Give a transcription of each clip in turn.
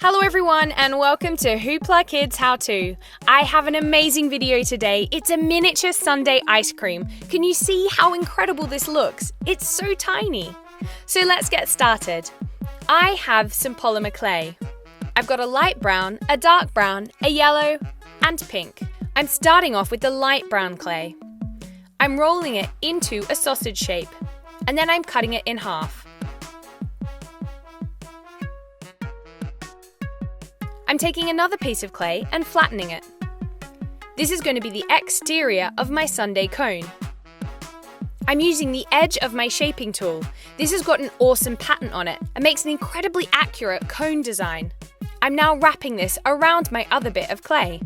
Hello everyone and welcome to HooplaKidz How To. I have an amazing video today. It's a miniature sundae ice cream. Can you see how incredible this looks? It's so tiny. So let's get started. I have some polymer clay. I've got a light brown, a dark brown, a yellow and pink. I'm starting off with the light brown clay. I'm rolling it into a sausage shape and then I'm cutting it in half. I'm taking another piece of clay and flattening it. This is going to be the exterior of my sundae cone. I'm using the edge of my shaping tool. This has got an awesome pattern on it and makes an incredibly accurate cone design. I'm now wrapping this around my other bit of clay.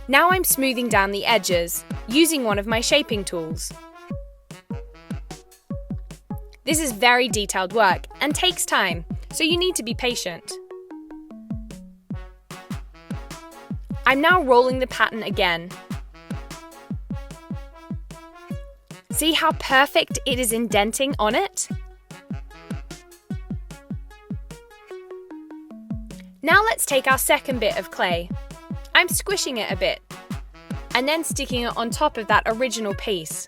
Now I'm smoothing down the edges using one of my shaping tools. This is very detailed work and takes time, so you need to be patient. I'm now rolling the pattern again. See how perfect it is indenting on it? Now let's take our second bit of clay. I'm squishing it a bit and then sticking it on top of that original piece.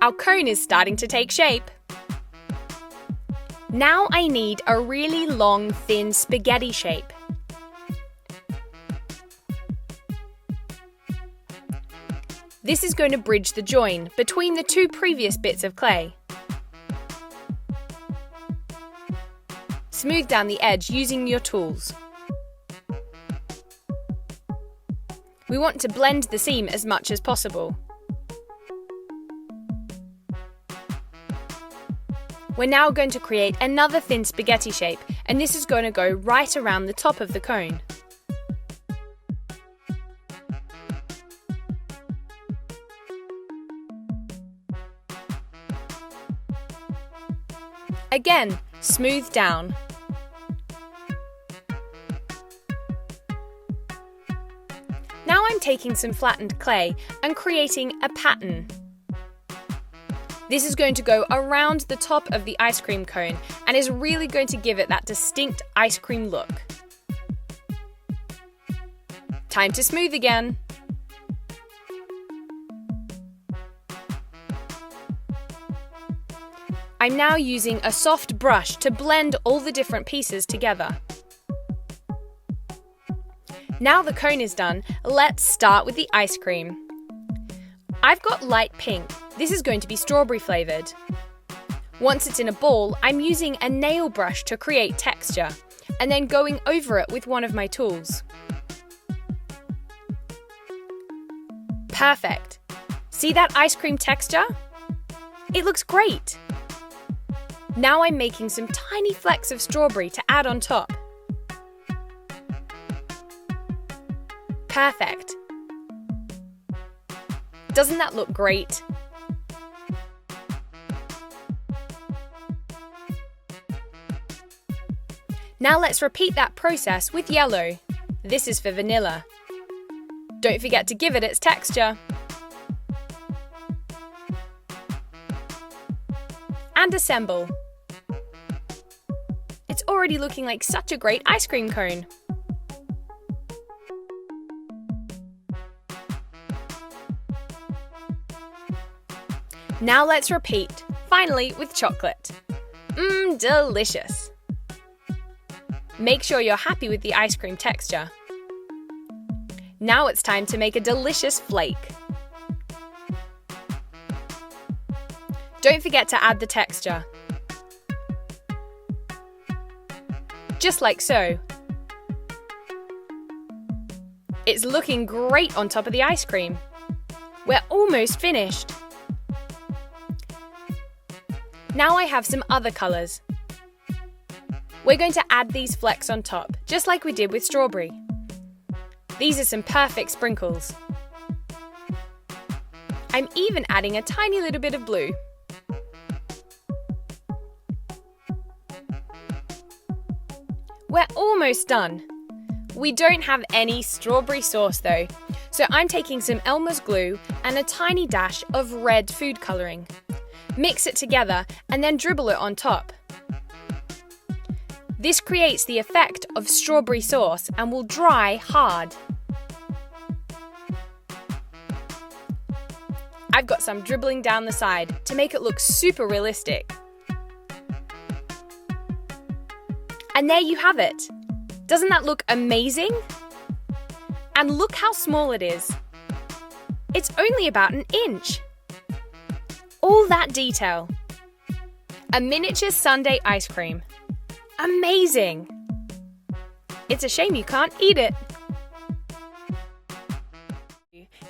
Our cone is starting to take shape. Now I need a really long, thin spaghetti shape. This is going to bridge the join between the two previous bits of clay. Smooth down the edge using your tools. We want to blend the seam as much as possible. We're now going to create another thin spaghetti shape, and this is going to go right around the top of the cone. Again, smooth down. Now I'm taking some flattened clay and creating a pattern. This is going to go around the top of the ice cream cone and is really going to give it that distinct ice cream look. Time to smooth again. I'm now using a soft brush to blend all the different pieces together. Now the cone is done, let's start with the ice cream. I've got light pink. This is going to be strawberry flavoured. Once it's in a ball, I'm using a nail brush to create texture and then going over it with one of my tools. Perfect. See that ice cream texture? It looks great. Now I'm making some tiny flecks of strawberry to add on top. Perfect. Doesn't that look great? Now let's repeat that process with yellow. This is for vanilla. Don't forget to give it its texture. And assemble. It's already looking like such a great ice cream cone. Now let's repeat, finally with chocolate. Delicious. Make sure you're happy with the ice cream texture. Now it's time to make a delicious flake. Don't forget to add the texture. Just like so. It's looking great on top of the ice cream. We're almost finished. Now I have some other colours. We're going to add these flecks on top, just like we did with strawberry. These are some perfect sprinkles. I'm even adding a tiny little bit of blue. We're almost done. We don't have any strawberry sauce though, so I'm taking some Elmer's glue and a tiny dash of red food colouring. Mix it together and then dribble it on top. This creates the effect of strawberry sauce and will dry hard. I've got some dribbling down the side to make it look super realistic. And there you have it. Doesn't that look amazing? And look how small it is. It's only about an inch. All that detail. A miniature sundae ice cream. Amazing! It's a shame you can't eat it.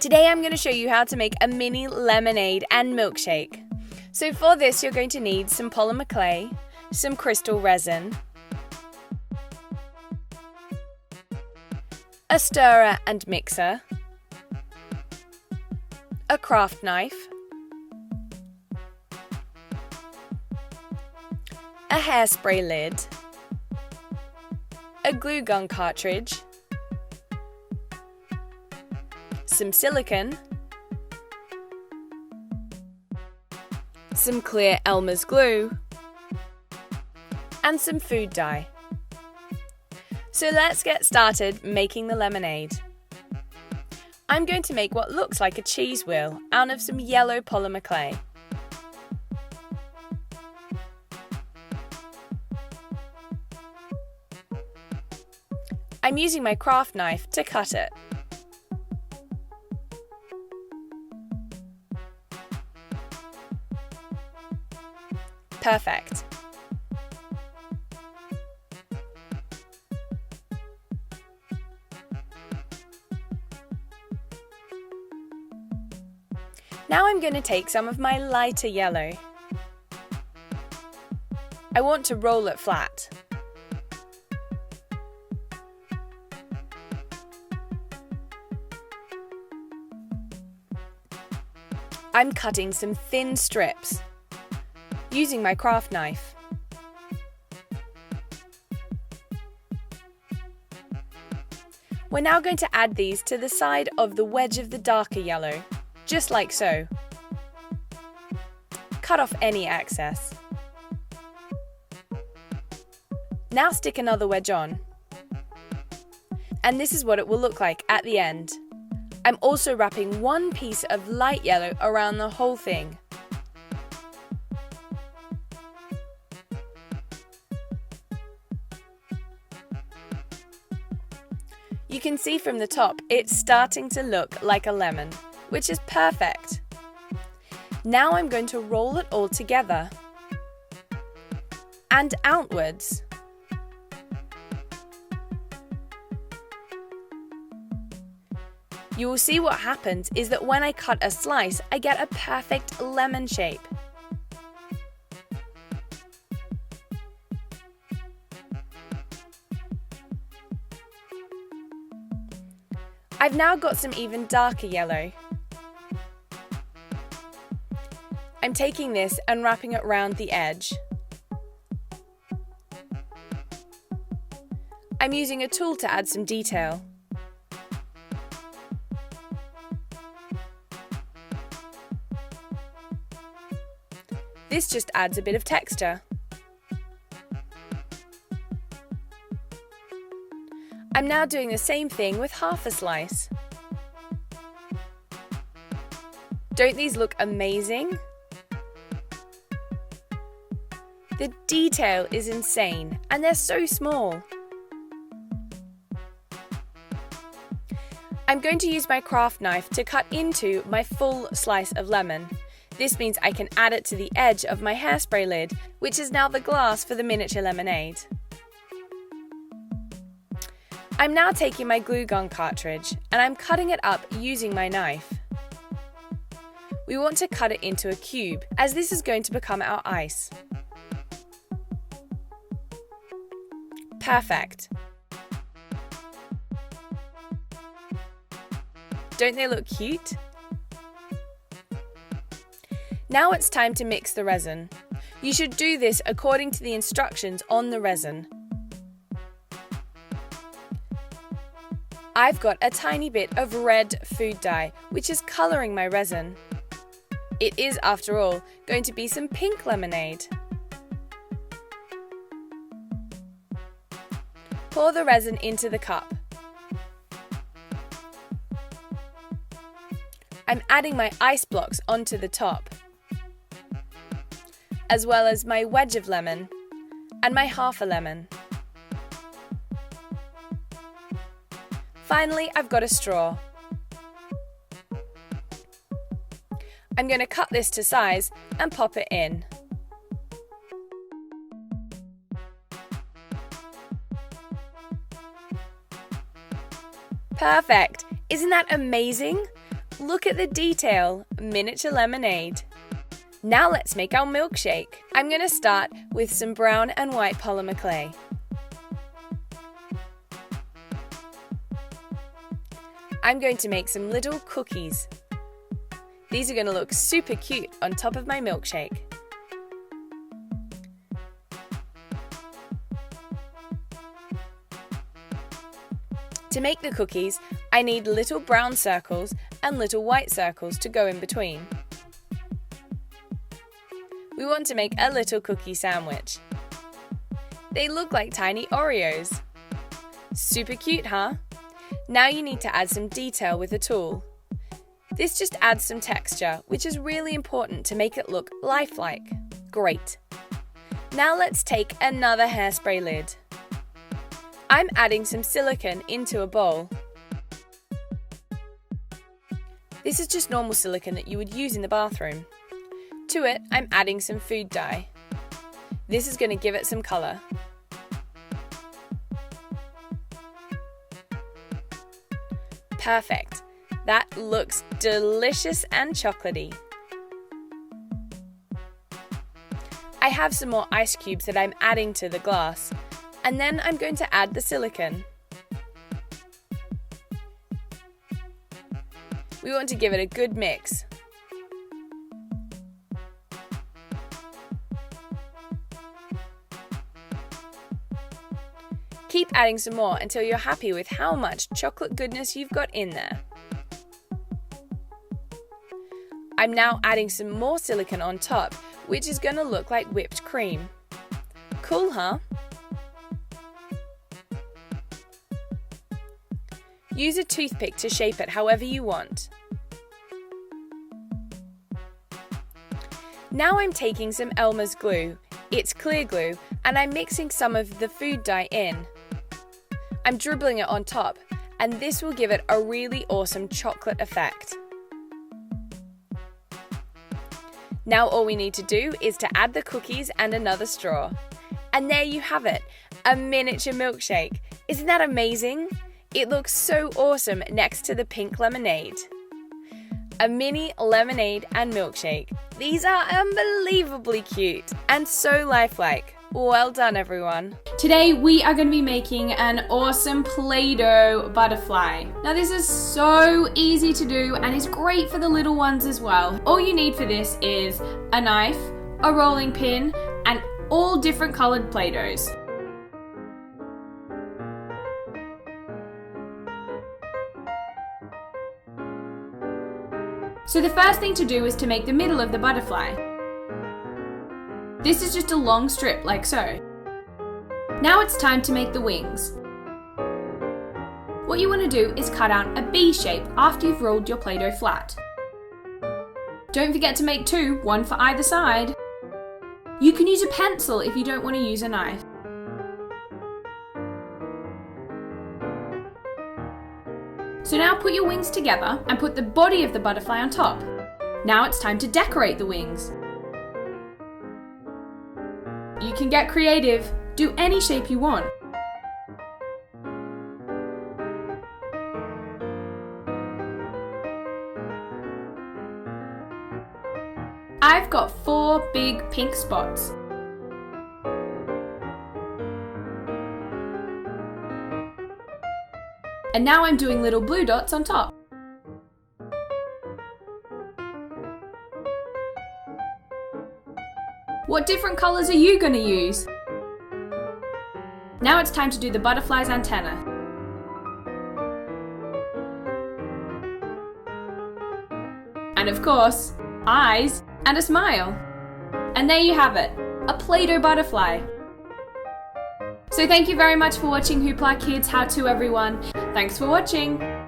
Today I'm going to show you how to make a mini lemonade and milkshake. So for this you're going to need some polymer clay, some crystal resin, a stirrer and mixer, a craft knife, a hairspray lid, a glue gun cartridge, some silicone, some clear Elmer's glue, and some food dye. So let's get started making the lemonade. I'm going to make what looks like a cheese wheel out of some yellow polymer clay. I'm using my craft knife to cut it. Perfect. Now I'm going to take some of my lighter yellow. I want to roll it flat. I'm cutting some thin strips using my craft knife. We're now going to add these to the side of the wedge of the darker yellow, just like so. Cut off any excess. Now stick another wedge on. And this is what it will look like at the end. I'm also wrapping one piece of light yellow around the whole thing. You can see from the top it's starting to look like a lemon, which is perfect. Now I'm going to roll it all together and outwards. You will see what happens is that when I cut a slice, I get a perfect lemon shape. I've now got some even darker yellow. I'm taking this and wrapping it round the edge. I'm using a tool to add some detail. This just adds a bit of texture. I'm now doing the same thing with half a slice. Don't these look amazing? The detail is insane, and they're so small. I'm going to use my craft knife to cut into my full slice of lemon. This means I can add it to the edge of my hairspray lid, which is now the glass for the miniature lemonade. I'm now taking my glue gun cartridge and I'm cutting it up using my knife. We want to cut it into a cube, as this is going to become our ice. Perfect. Don't they look cute? Now it's time to mix the resin. You should do this according to the instructions on the resin. I've got a tiny bit of red food dye, which is colouring my resin. It is, after all, going to be some pink lemonade. Pour the resin into the cup. I'm adding my ice blocks onto the top, as well as my wedge of lemon and my half a lemon. Finally, I've got a straw. I'm going to cut this to size and pop it in. Perfect! Isn't that amazing? Look at the detail, miniature lemonade. Now let's make our milkshake. I'm going to start with some brown and white polymer clay. I'm going to make some little cookies. These are going to look super cute on top of my milkshake. To make the cookies, I need little brown circles and little white circles to go in between. We want to make a little cookie sandwich. They look like tiny Oreos. Super cute, huh? Now you need to add some detail with a tool. This just adds some texture, which is really important to make it look lifelike. Great. Now let's take another hairspray lid. I'm adding some silicone into a bowl. This is just normal silicone that you would use in the bathroom. To it, I'm adding some food dye. This is going to give it some colour. Perfect. That looks delicious and chocolatey. I have some more ice cubes that I'm adding to the glass, and then I'm going to add the silicone. We want to give it a good mix. Keep adding some more until you're happy with how much chocolate goodness you've got in there. I'm now adding some more silicone on top, which is going to look like whipped cream. Cool, huh? Use a toothpick to shape it however you want. Now I'm taking some Elmer's glue. It's clear glue, and I'm mixing some of the food dye in. I'm dribbling it on top, and this will give it a really awesome chocolate effect. Now all we need to do is to add the cookies and another straw. And there you have it, a miniature milkshake. Isn't that amazing? It looks so awesome next to the pink lemonade. A mini lemonade and milkshake. These are unbelievably cute and so lifelike. Well done, everyone. Today we are going to be making an awesome Play-Doh butterfly. Now this is so easy to do and it's great for the little ones as well. All you need for this is a knife, a rolling pin, and all different colored Play-Dohs. So the first thing to do is to make the middle of the butterfly. This is just a long strip like so. Now it's time to make the wings. What you want to do is cut out a B shape after you've rolled your Play-Doh flat. Don't forget to make two, one for either side. You can use a pencil if you don't want to use a knife. So now put your wings together and put the body of the butterfly on top. Now it's time to decorate the wings. You can get creative. Do any shape you want. I've got 4 big pink spots. And now I'm doing little blue dots on top. What different colours are you going to use? Now it's time to do the butterfly's antenna. and of course, eyes and a smile. And there you have it, a Play-Doh butterfly. So thank you very much for watching HooplaKidz How To, everyone. Thanks for watching.